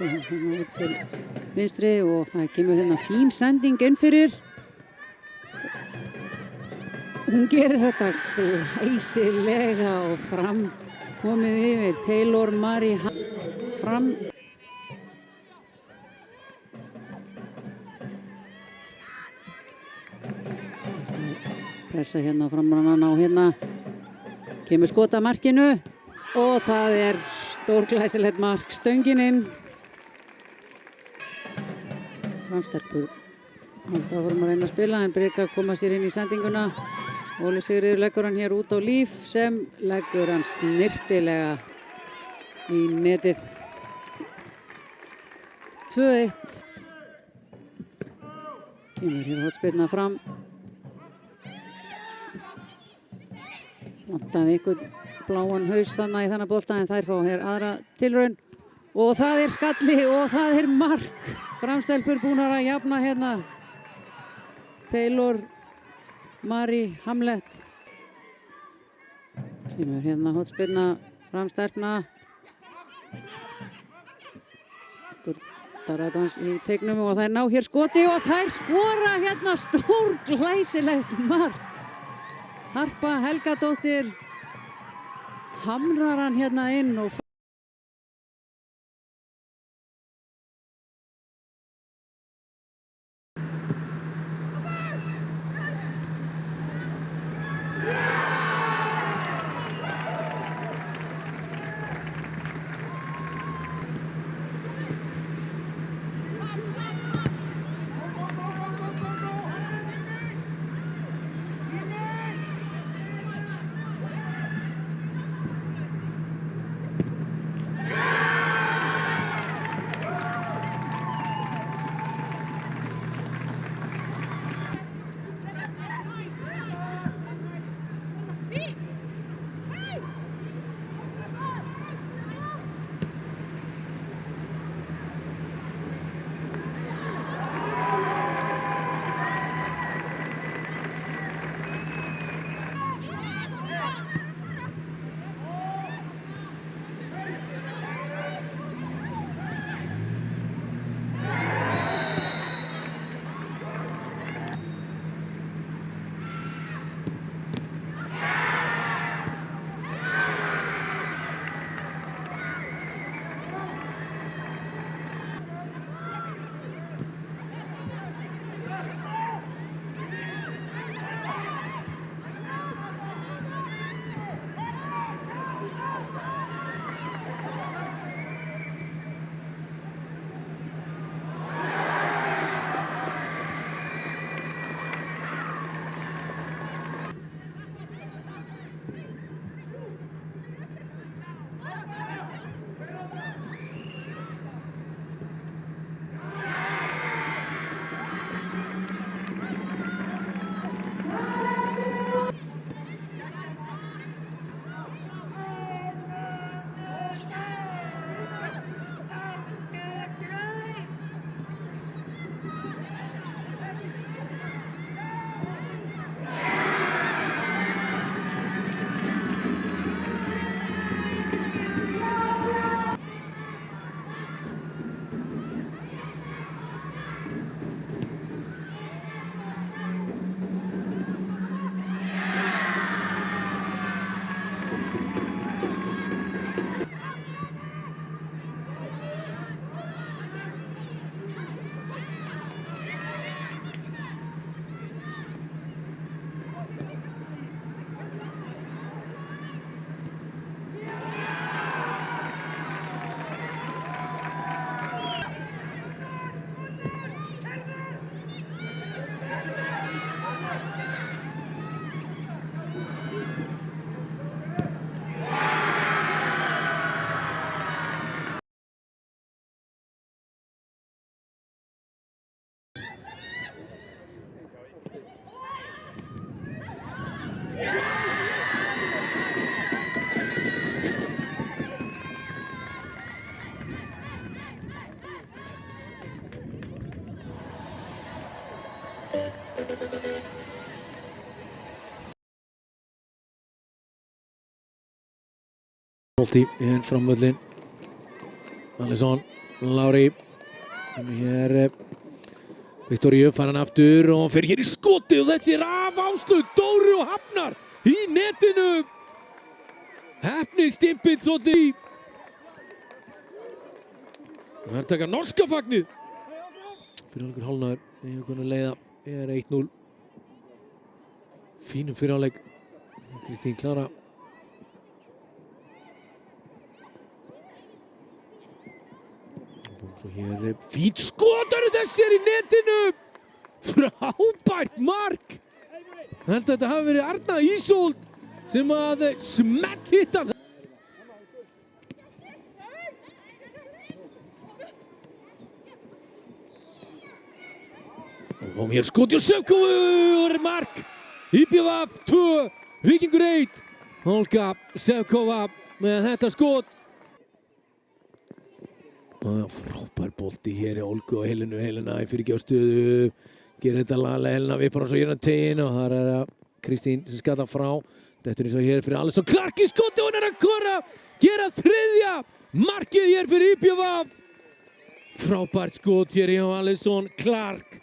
út til vinstri og það kemur hérna fín sending inn fyrir. Hún gerir þetta glæsilega og fram komið yfir Taylor Mari fram. Pressa hérna framrannan á hérna. Kemur skot að markinu og það stórglæsilegt mark, stöngin inn. Framstelpur halda áfram að reyna að spila en Brika koma sér inn í sendinguna. Óli Sigríður leggur hann hér út á Líf sem leggur hann snyrtilega í netið. 2-1. Kemur hér hornspyrna fram. Vantaði ykkur bláan haus þannig í þennan bolta en þær fá hér aðra tilraun og það skalli og það mark. Framstelpur búnar að jafna hérna. Taylor Mari Hamlet. Kemur hérna hornspyrna framstelpna. Daradans í teignum og þær ná hér skoti og þær skora hérna stórglæsilegt mark. Harpa Helgadóttir hamrar hann hérna inn og Bolti inn fram völlin. Alisson Lári. Hér Viktoríu fær hann aftur og fer hér í skoti og þessi er af Áslaug Dóru og hafnar í netinu. Heppni stimpill svolítið í. Og her taka norska fagnið. Fyrirháleikur hálfnaður. Við hefum kunni leiða. Er 1-0. Fínum fyrirháleik. Kristín Klara. Svo hér fínt skotar þessi er í netinu. Frábært mark. Þetta hafi verið Arna Ísold sem að smett hitta. Og fáum hér skoti og Sevkova mark. IBVF 2, Víkingur 1. Olga Sevkova með þetta skot. Frábær bolti hér í Olgu og Helena í fyrirgjáðstöðu. Gerir þetta laglega, Helena vippar á svo hérna tegin og þar er það Kristín sem skalla frá. Þetta er eins og hér fyrir Alisson Clark í skoti og hún er að kora. Gera þriðja markið hér fyrir IBVF. Frábært skot hér hjá Alisson Clark.